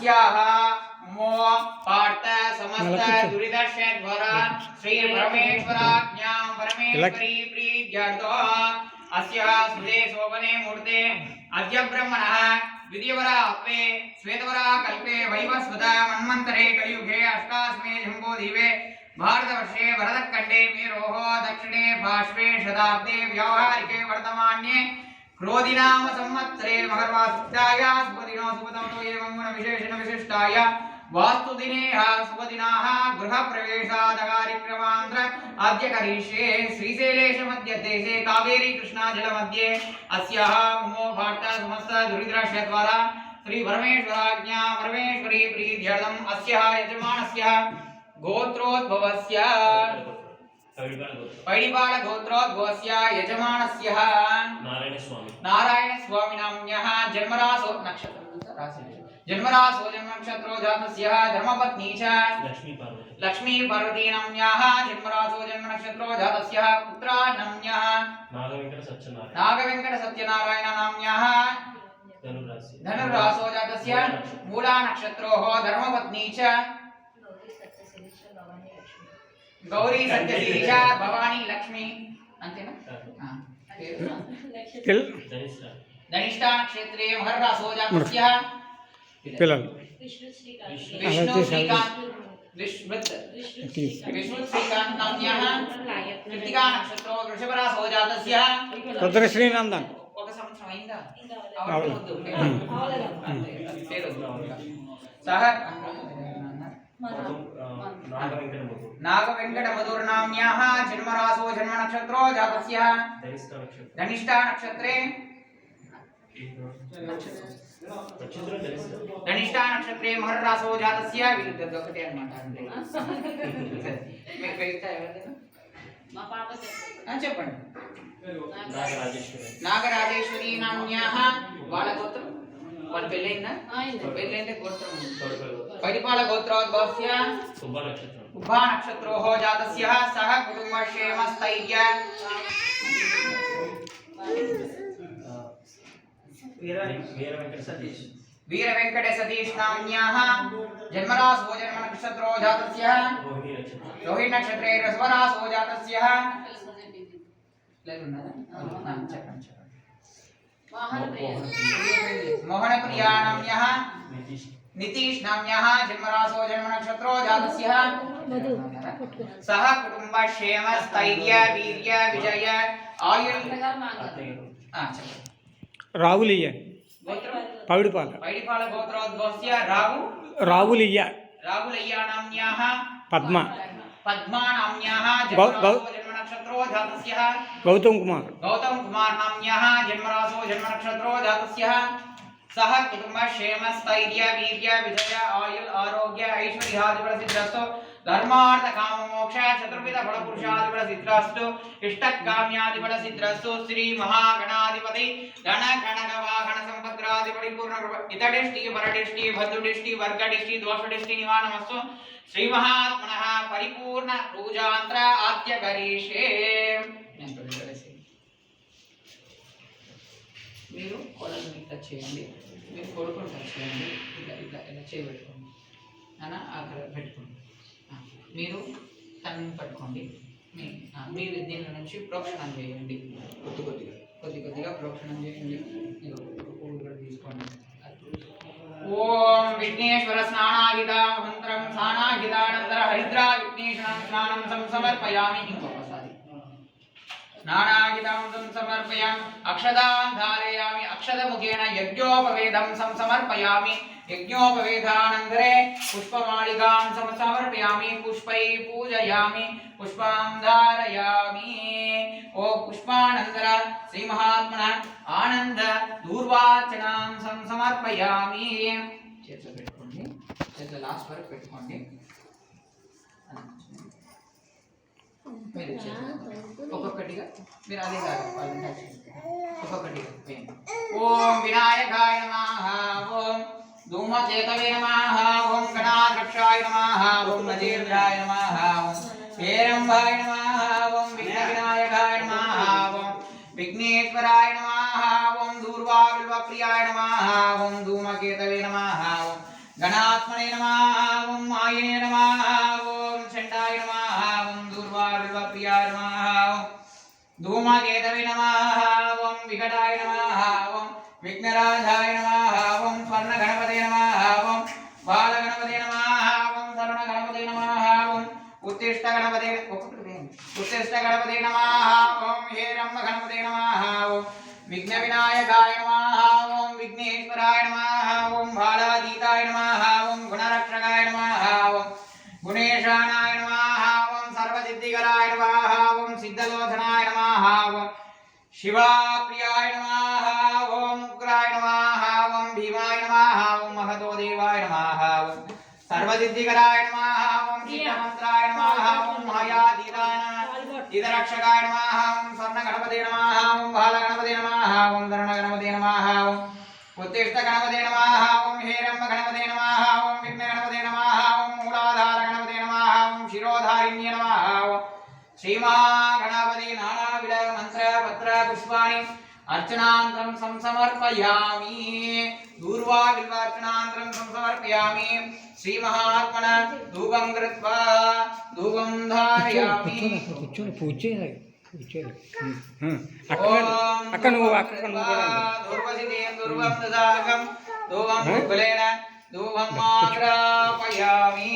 अस्याः मो पार्थ समस्त दुरिदर्शद्वर श्री परमेश्वराज्ञां परमेश्वरी प्रीत्यर्थो अस्याः सुदे शोभने मूर्ते अद्य ब्रह्मणः विधिवरा अपे श्वेतवरा कल्पे वैवस्वता मन्वन्तरे कलियुगे अष्टास्मे जम्बोदीपे भारतवर्षे वरदखण्डे मेरोः दक्षिणे पार्श्वे शताब्दे व्यावहारिके वर्तमान्ये क्रोधिनाम संवत्सरे मकरवासिकाय सुपदिनो सुपतमतो एवं गुणविशेषण विशिष्टाय वास्तुदिनेः सुपदिनाः गृहप्रवेशादकार्यक्रमान्त्र अद्य करिष्ये श्रीशैलेश मध्यदेशे कावेरी कृष्णा जलमध्ये अस्याः ममो भाट्ट समस्त दुरिद्रश्यद्वारा श्री परमेश्वराज्ञा परमेश्वरी प्रीत्यर्थम् अस्याः यजमानस्य गोत्रोद्भवस्य पैडिपाल गोत्रोद्भवस्य यजमानस्य नारायण स्वामिनाम्न्यः जन्मरासो जन्मनक्षत्रो जातस्य धर्मपत्नी च लक्ष्मी पार्वती नाम्न्याः जन्मरासो जन्मनक्षत्रो जातस्य पुत्रा नाम्न्यः नागवेंकट सत्यनारायण नाम्न्याः धनुरासो जातस्य मूला नक्षत्रोः धर्मपत्नी च गौरी सत्यशील भवानी लक्ष्मी अंतेना धनिष्ठा नक्षत्रे महर्रासो जातस्य पिलल विष्णु श्रीकांत विष्णु श्रीकांत नाम्न्यः कृत्तिका नक्षत्रो वृषभरासो जातस्य रुद्रश्री नंदन ఒక సంవత్సరం అయిందా సహ नागवेंकट मधुरनाम्न्याः जन्मरासो जन्मनक्षत्रो जातस्य धनिष्ठा नक्षत्रे धनिष्ठा नक्षत्रे महर्रासो जातस्य विरुद्धोकटे अन्नమాట చెప్పండి నాగరాజేశ్వరి నామ్న్యాः వాళ్ళ గోత్రం వాళ్ళ పెళ్ళైందా పెళ్ళైతే గోత్రం పరిపాల గోత్రోద్భవస్య ఉభా నక్షత్రోః జాతస్య సహ కుటుంబక్షేమస్థైర్య వీర వెంకట సతీష్ నామ్న్యాः జన్మరాసో జన్మనక్షత్రో జాతస్య రోహిణీ నక్షత్రే వృషభరాసో జాతస్య చెప్పండి मोहन प्रिया नाम्न्यः नितीश नाम्न्यः जन्मरासो जन्मनक्षत्रो जातस्य सह कुटुंबक्षेम स्थैर्य वीर्य विजय आयुर् राहुलिय पैडिपाल गोत्रोद्भवस्य राहुलिय नाम्न्याः पद्मा नाम्न्याः जन्मनक्षत्रो जातस्य गौतम कुमार नाम्न्याः जन्मरासो जन्मनक्षत्रो जातस्य सह कुटुंबक्षेम स्थैर्य वीर्य विजय आयुर् आरोग्य ऐश्वर्यादिप्रसिद्धस्तु धर्मार्थ काम मोक्ष चतुर्विध फल पुरुषादिप्रसिद्धस्तु इष्टकाम्यादिप्रसिद्धस्तु श्री महागणाधिपति गण गणक वाहन संपद्रादिपरि पूर्ण इतडिष्टि परडिष्टि भद्रुडिष्टि वर्गडिष्टि दोषडिष्टि निवारणमस्तु श्री महात्मनः परिपूर्ण पूजांत्र आद्य करिष्ये మీరు కోడల్ని టచ్ చేయండి మీరు కొడుకుని టచ్ చేయండి ఇట్లా ఇట్లా ఇలా చేయబెట్టుకోండి అన్న అక్కడ పెట్టుకోండి మీరు తనని పట్టుకోండి మీరు దీని నుంచి ప్రోక్షణం చేయండి కొద్ది కొద్దిగా ప్రోక్షణం చేయండి పువ్వు కూడా తీసుకోండి ఓం విఘ్నేశ్వర స్నానాహిత మంత్రం స్నానాహితానంతర హరిద్రా విఘ్నేశ్వర స్నానం సమర్పయామి ఇంకొకసారి स्नानागितं समर्पयामि अक्षतां धारयामि अक्षतमुखेन यज्ञोपवेदं समर्पयामि यज्ञोपवेदानन्तरे पुष्पमालिकां समर्पयामि पुष्पैः पूजयामि पुष्पां धारयामि ओ पुष्पानन्तर श्री महात्मनः आनंद दूर्वाचनां समर्पयामि చేతులు పెట్టుకోండి చేతులు లాస్ట్ వరకు పెట్టుకోండి మీరు ఒక్కొక్కటిగా మీరు అదే ఒక్కొక్కటిగా ఓం వినాయకాయ నమః ఓం ధూమకేతవే నమః ఓం గణాధ్యక్షాయ నమః ఓం నజీర్ఘాయ నమః ఓం హేరంబాయ నమః ఓం విఘ్నవినాయకాయ నమః ఓం విఘ్నేశ్వరాయ నమః ఓం దూర్వావిల్వప్రియాయ నమః ఓం ధూమకేతవే నమః ఓం गणात्मने नमः ओम माये नमः ओम चंडाय नमः ओम दूर्वाप्रियाय नमः ओम धूमकेतवे नमः ओम विकटाय नमः ओम विघ्नराजाय नमः ओम स्वर्णगणपते नमः ओम बालगणपते नमः ओम शरणगणपते नमः ओम उत्तिष्ठ गणपते नमः ओम हेरम्ब गणपते नमः ओम विघ्नविनायकाय नमः ओम विघ्नेश्वराय नमः ओम बालातीताय नमः ओम गुणरक्षकाय नमः ओम गुणेशानाय नमः ओम सर्वसिद्धिकराय नमः ओम सिद्धलोचनाय नमः ओम शिवाप्रियाय नमः ओम उग्राय नमः ओम भीमाय नमः ओम महतो देवाय नमः ओम सर्वसिद्धिकराय नमः ओम सिद्धमन्त्राय नमः ओम महायातीताय नमः इदरक्षकाय नमः ओम स्वर्णगणपते नमः ओम बालगणपते नमः ओम धरणगणपते नमः ओम उत्तिष्ठ गणपते नमः ओम हेरम्ब गणपते नमः ओम विघ्नगणपते नमः ओम मूलाधार गणपते नमः ओम शिरोधारिण्य नमः ओम श्रीमहागणपति नानाविध मंत्र पत्र पुष्पाणि अर्चनांतरं समर्पयामि दूर्वा बिल्वार्चनांतरं समर्पयामि श्रीमहात्मन धूपं कृत्वा धूपं धारयामि కూర్చొని పూజ చేయాలి ధూర్వం దదాకం ధూపం ఉగ్లేన ధూపం మాత్రాపయామి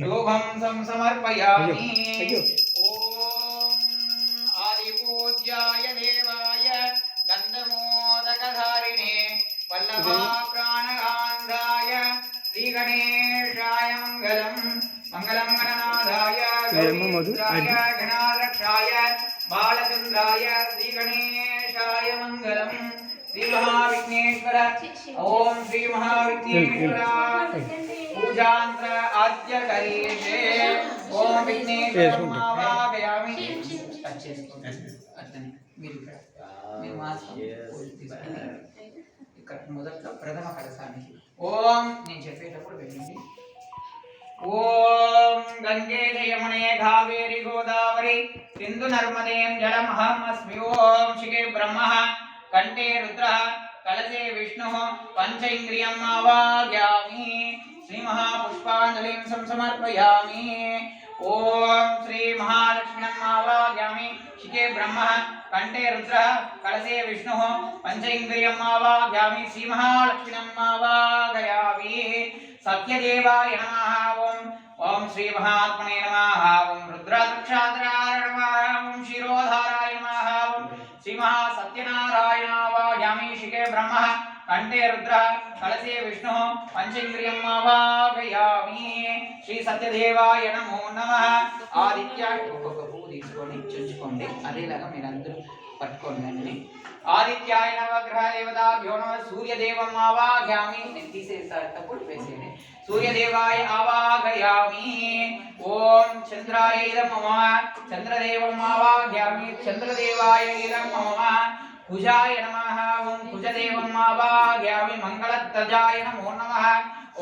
ధూపం సమర్పయామి ఓం ఆదిపూజ్యాయ దేవాయ గంధమోదకధారిణే వల్లభా ప్రాణగాంధాయ శ్రీ గణేశాయ మంగళం మంగళం గణనాథాయ గణాధ్యక్షాయ బాలచంద్రాయ శ్రీ గణేశాయ మంగళం శ్రీ మహావిఘ్నేశ్వర ఓం శ్రీ మహావిఘ్నేశ్వర పూజాంత్ర ఆద్య కరీషే ఓం విఘ్నేశ్వర మావాహయామి టచ్ చేసుకోండి అట్లనే మీరు ఇక్కడ మీరు మాత్రం ఇక్కడ మొదట్లో ప్రథమ కలశానికి ఓం నేను చెప్పేటప్పుడు వెళ్ళండి ఓం గంగే యమునే కావేరి గోదావరి సింధు నర్మదేం జలమహం అస్మి ఓం శిఖే బ్రహ్మ కంఠే రుద్ర కలశే విష్ణు పంచ ఇంద్రియం ఆవాహయామి శ్రీ మహాపుష్పాంజలిం సమర్పయామి ఓం శ్రీ మహాలక్ష్మీం ఆవాహయామి శిఖే బ్రహ్మ కంఠే రుద్ర కలశే విష్ణు పంచ ఇంద్రియం ఆవాహయామి శ్రీ మహాలక్ష్మీం ఆవాహయామి సత్యదేవాయ నమః ఓం శ్రీ మహాత్మనే నమః ఓం రుద్రాక్షాద్రాయ నమః ఓం శిరోధారాయ నమః ఓం శ్రీ మహాసత్యనారాయణావాహయామి శిఖే బ్రహ్మ కంఠే రుద్ర కలశే విష్ణు పంచేంద్రియం ఆవాహయామి శ్రీ సత్యదేవాయ నమో నమః ఆదిత్య ఒక్కొక్క పువ్వు తీసుకొని చుంచుకోండి అదేలాగా మీరందరూ పట్టుకోండి అండి ఆదిత్యాయ నవగ్రహ దేవతాభ్యో నమః సూర్యదేవం ఆవాహయామి తీసేసేటప్పుడు వేసేయండి सूर्यदेवाय आवाहयामि ओम चंद्राय नमः चंद्रदेवं आवाहयामि चंद्रदेवाय नमः कुजाय नमः ओम कुजदेवं आवाहयामि मंगलध्वजाय नमो नमः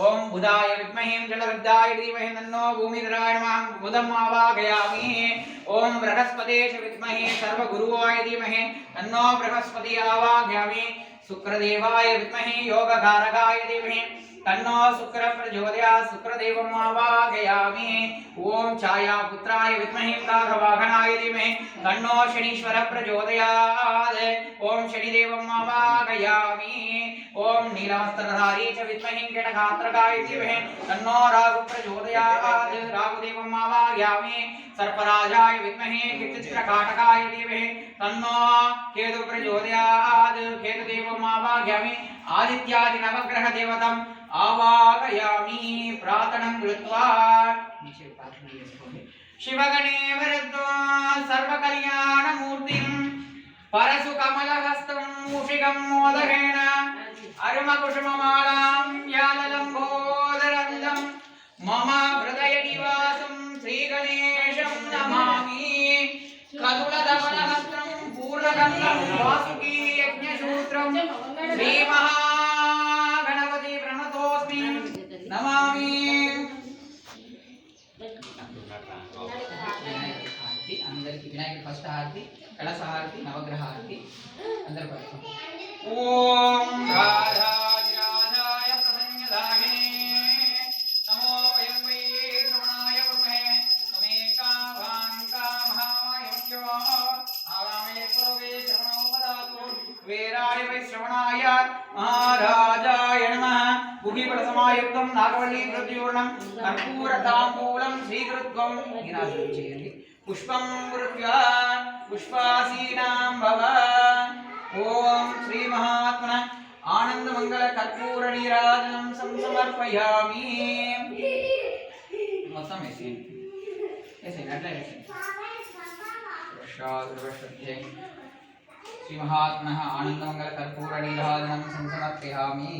ओम बुधाय विद्महे जलविद्याय धीमहि तन्नो भूमिधराय नमः बुधं आवाहयामि ओम बृहस्पतेश विद्महे सर्वगुरुवाय धीमहि तन्नो बृहस्पति आवाहयामि शुक्रदेवाय विद्महे योगकारकाय धीमहि तन्नो शुक्र प्रचोदयात् शुक्रदेवं आवाहयामि ओम छायापुत्राय विद्महे काकवाहनाय धीमहि तन्नो शनीश्वर प्रचोदयात् ओम शनिदेवं आवाहयामि ओम नीलवस्त्रधारी च विद्महे कीटगात्रकाय धीमहि तन्नो राहु प्रचोदयात् राहुदेवं आवाहयामि सर्पराजाय विद्महे कीर्तिचित्रकाटकाय धीमहि तन्नो केतु प्रचोदयात् केतुदेवं आवाहयामि आदित्यादि नवग्रह देवतम् आवाहयामि प्रार्थनं कृत्वा शिवगणे वरद्वा सर्वकल्याणमूर्तिं परशुकमलहस्तं मूषिकं मोदकेन अरुमकुसुममालां व्याललम्बोदरन्दं मम हृदयनिवासं श्रीगणेशं नमामि कदुलधवलहस्तं पूर्णगन्धं वासुकी यज्ञसूत्रं श्रीमहागणपति प्रणतोऽस्मि नमामि అందరికి వినాయకుడి ఫస్ట్ హారతి కలశ హారతి నవగ్రహ హారతి అందరూ పట్టుకోండి ఓం రాధాయ రాధాయ ప్రసన్నదాయినే కుకీఫలసమాయుక్తం నాగవల్లి ప్రద్యూర్ణం కర్పూరతాంబూలం స్వీకృత్వం నీరాజనం చేయండి. పుష్పం వృత్యా పుష్పాసీనాం భవ. ఓం శ్రీ మహాత్మన ఆనందమంగళ కర్పూర నీరాజనం సమర్పయామి. మొత్తం వేసేయండి, వేసేయండి, అట్లా వేసేయండి. శ్రీ మహాత్మన ఆనందమంగళ కర్పూర నీరాజనం సమర్పయామి.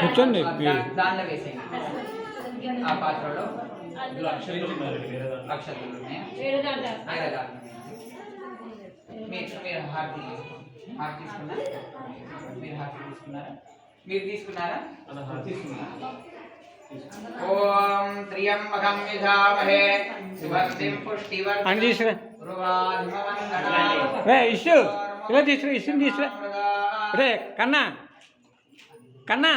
కూర్చోండి. దాంట్లో వేసేయండి. ఆ పాత్రలో అక్షతలు ఉన్నాయి. వేరే దాంట్లో మీరు హారతి తీసుకున్నారా? మీరు హారతి తీసుకున్నారా? మీరు తీసుకున్నారా? ఓం త్ర్యంబకం యజామహే సుగంధిం పుష్టివర్ధనం రే ఇష్యూ ఇలా తీసుకురా, ఇష్యూని తీసుకురా. రే కన్నా కన్నా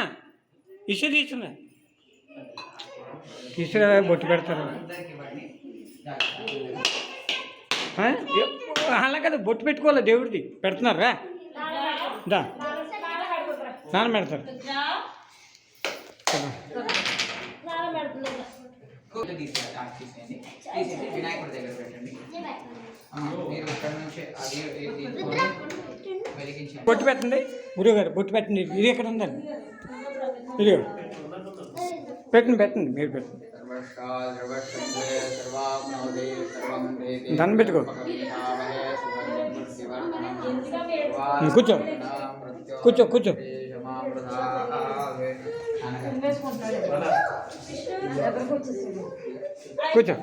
ఇష్యూ తీసుకురా, తీసుకురా, బొట్టు పెడతారు. అలా కదా, బొట్టు పెట్టుకోవాలి, దేవుడిది పెడుతున్నారా? దా స్నానం పెడతారు. వినాయకుడి దగ్గర పెట్టండి. మీరు అక్కడ నుంచి అది వెలిగించి బొట్టు పెట్టండి. గురువు గారు బొట్టు పెట్టండి. ఇది ఎక్కడ ఉందండి? ఇది పెట్టండి, పెట్టండి, మీరు పెట్టండి. దండం పెట్టుకో. కూర్చో కూర్చో కూర్చో. కూర్చో.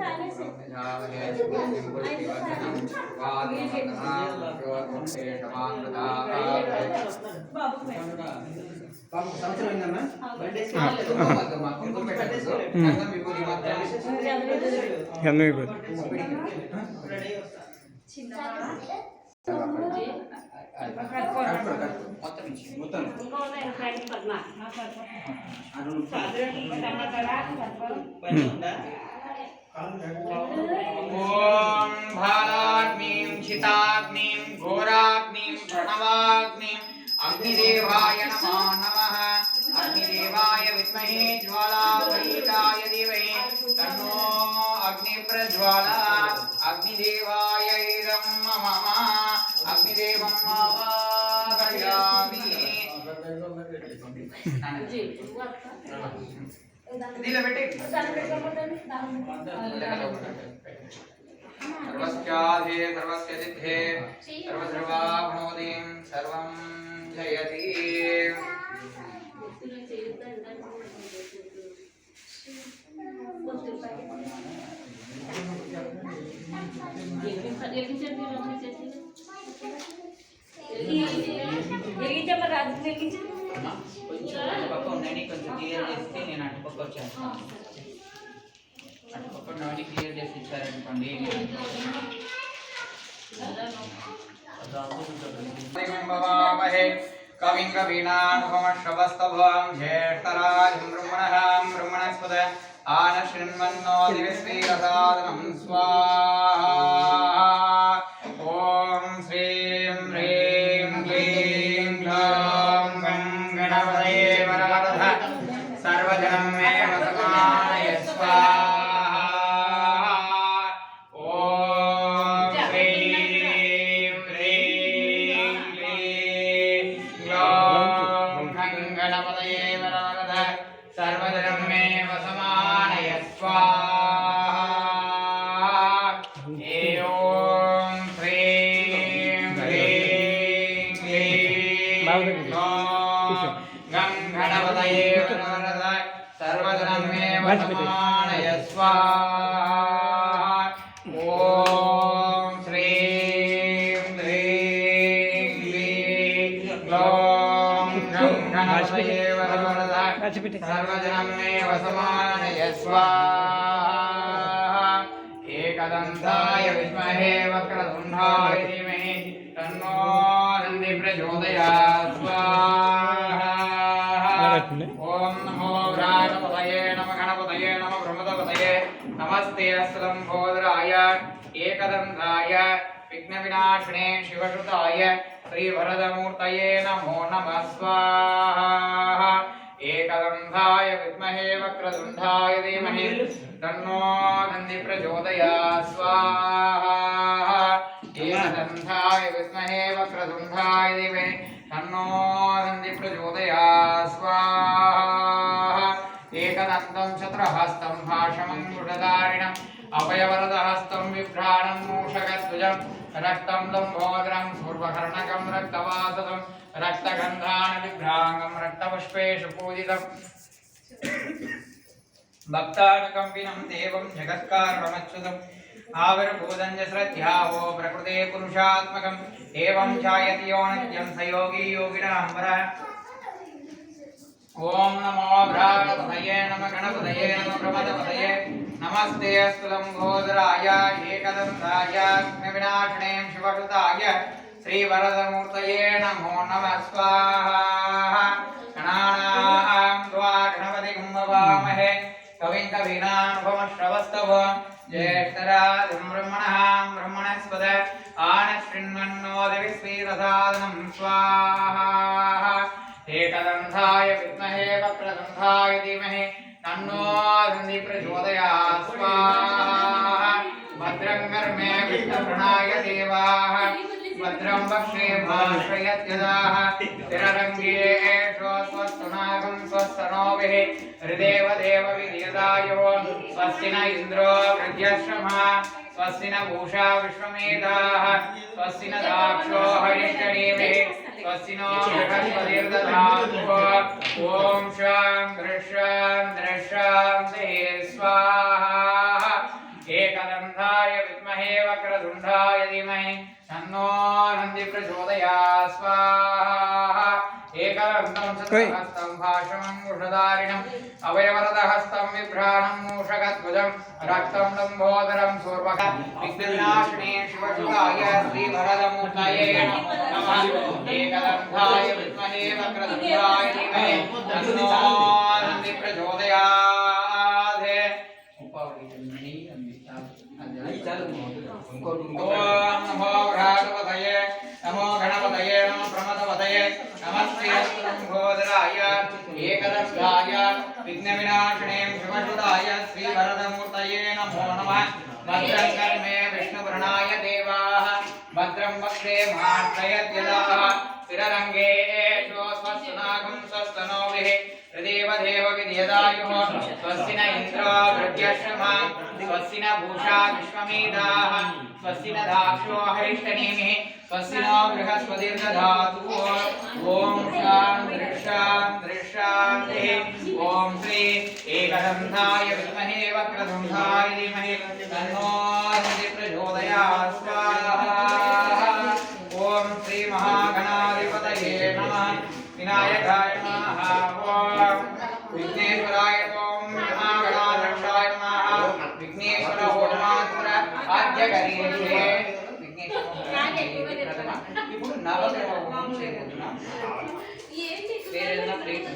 ఓం భాలాగ్నిం చితాగ్నిం ఘోరాగ్నిం ప్రణవాగ్నిం అగ్నిదేవాయ నమో నమః. అగ్నిదేవాయ విద్మహే జ్వాలాపరీతాయ ధీమహి తన్నో అగ్ని ప్రజ్వాలాత్. అగ్నిదేవాయ ఇదం మమ. అగ్నిదేవం ఆవాహయామి. దీనిలో పెట్టి సర్వస్యాధే సర్వస్య సిద్ధే సర్వసర్వాప్నోతిం సర్వం జయతి. కొంచెం అటుపక్క ఉన్నాయి, కొంచెం క్లియర్ చేస్తే నేను అటుపక్క వచ్చేస్తాను. అటుపక్క ఉన్నవన్నీ క్లియర్ చేసి ఇచ్చారనుకోండి. కవిం కవీనామశ్రవస్తభాం జ్యేష్ఠరాజం బ్రహ్మణః బ్రహ్మణస్పద ఆనశృణ్వన్నో దివ్యశ్రీరసాదనం స్వాహా. ఓం శ్రీం హ్రీం క్లీం గ్లౌం గం గణపతయే వరవరద సర్వజనం మే వసమానయ స్వాహా. ఓం శ్రీం హ్రీం క్లీం గ్లౌం గం గణపతయే వరవరద సర్వజనం మే వసమానయ స్వాహా. ఓం శ్రీం హ్రీం క్లీం గ్లౌం గం గణపతయే వరవరద సర్వజనం మే వసమానయ స్వాహా. ఓం శ్రీం హ్రీం క్లీం గ్లౌం గం గణపతయే వరవరద సర్వజనం మే వసమానయ స్వాహా. ఏకదంతాయ విద్మహే వక్రతుండాయ ధీమహి తన్నో నంది ప్రచోదయాత్. స్వాహా. ఓం నమో గణపతయే నమ గణపతయే నమ బ్రహ్మపతయే నమ नमस्ते अस्लंभोदराय एकदंताय विघ्नविनाशिने शिवसुताय श्रीवरदमूर्तये नमो नमः स्वाहा एकदंताय विद्महे वक्रतुण्डाय धीमहि तन्नो नन्दी प्रचोदयात् स्वाहा एकदंताय विद्महे वक्रतुण्डाय धीमहि तन्नो नन्दी प्रचोदयात् स्वाहा एकदन्तं चतुर्हस्तं भाषमङ्कुशधारिणम् अभयवरदहस्तं बिभ्राणं मूषकध्वजं रक्तं लम्बोदरं पूर्वकर्णकं रक्तवासदं रक्तगन्धान् बिभ्राङ्गं रक्तपुष्पेषु पूजितं भक्तानुकम्पिनं देवं जगत्कारणमच्युतम् आविर्भूतं च श्रद्धावो प्रकृते पुरुषात्मकम् एवं ध्यायति यो नित्यं स योगी योगिनां वरः ओम नमो भ्रातपतये नमः गणपतये नमः प्रमदपतये नमस्ते अस्तुलंभोदराय एकदंताय विघ्नविनाशिने शिवसुताय श्रीवरदमूर्तये नमो नमः स्वाहा गणानां त्वा गणपतिं भवामहे कविं कवीनामुपमश्रवस्तवं ज्येष्ठराजं ब्रह्मणस्पद आनशृण्वन्नोदिविश्रीरसादनं स्वाहा एकदंताय विद्महे वक्रतुण्डाय धीमहि तन्नो नन्दी प्रचोदयात् स्वाहा भद्रं कर्मे विष्णुप्राणाय देवाः भद्रं वक्षे भाषयत्यदाः स्थिररङ्गेषु स्वस्तुनागं स्वस्तनोभिः हृदेव देव विधियदायो स्वस्ति न इन्द्रो वृद्ध्यश्रमः स्वस्ति न पूषा विश्वमेधाः स्वस्ति न दाक्षो हरिष्ठनेमिः स्वस्ति नो बृहस्पतिर्दधातु ॐ शां दृश्यां स्वाहा एकदन्ताय विद्महे वक्रतुण्डाय धीमहि तन्नो नन्दी प्रचोदयात् स्वाहा एकदन्तं चतुर्हस्तं भाषमङ्कुशधारिणम् अभयवरदहस्तं बिभ्राणं मूषकध्वजं रक्तं लम्बोदरं सूर्पकं विघ्नविनाशिने शिवसुताय श्रीवरदमूर्तये नमो नमः एकदन्ताय विद्महे वक्रतुण्डाय धीमहि तन्नो नन्दी प्रचोदयात् ओम नमो भ्रातपतये नमो गणपतये नमो प्रमदपतये नमस्ते अस्तुलंभोदराय एकदंताय विघ्नविनाशिने शिवसुताय श्रीवरदमूर्तये नमो नमः भद्रं कर्मे विष्णुप्राणाय देवाः भद्रं वक्रे मार्तयत्यदाः स्थिररङ्गेषु स्वस्तुनागं स्वस्तनोभिः हृदेव देव विधियदायुः स्वस्ति न इन्द्रो वृद्ध्यश्रमः स्वस्ति न पूषा विश्वमेधाः स्वस्ति न दाक्षो हरिष्ठनेमिः स्वस्ति नो बृहस्पतिर्दधातु ॐ शान्तिः ॐ श्री एकदन्ताय विद्महे वक्रतुण्डाय धीमहि तन्नो नन्दी प्रचोदयात् स्वाहा ॐ श्री महागणाधिपतये नमः विनायकाय नमः ॐ विघ्नेश्वराय ॐ महागणाध्यक्षाय नमः विघ्नेश्वर होमात्मर आद्य करीषे ఇప్పుడు నవగ్రహ హోమం చేయబోతున్నాం వేరేదైనా ప్లేట్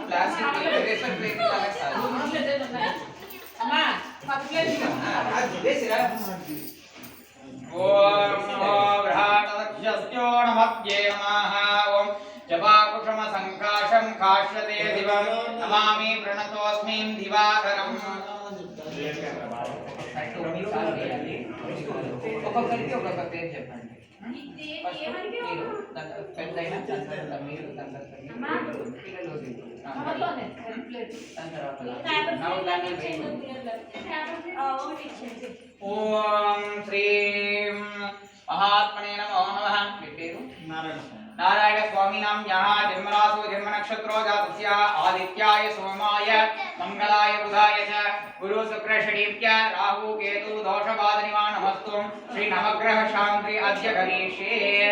ప్లాస్టిక్ ప్లేట్ అమ్మా ओम नमो बृहदक्षस्यो नमस्ये नमः ओम जपाकुसुम संकाशं काश्यते दिवं नमामि प्रणतोऽस्मि दिवाकरम् ఒక్కొక్కరికి ఒక్కొక్క పేరు చెప్పండి మీరు పెద్దయిన మీరు ఓం శ్రీం महात्मने नमो नमः पेरु नारायण स्वामिनां यः जन्मराशो जन्मनक्षत्रो जातस्य आदित्याय सोमाय मंगलाय बुधाय च गुरु शुक्र शनीभ्य राहु केतु दोषबाध निवारणमस्तु श्री नवग्रह शांति अद्य करिष्ये।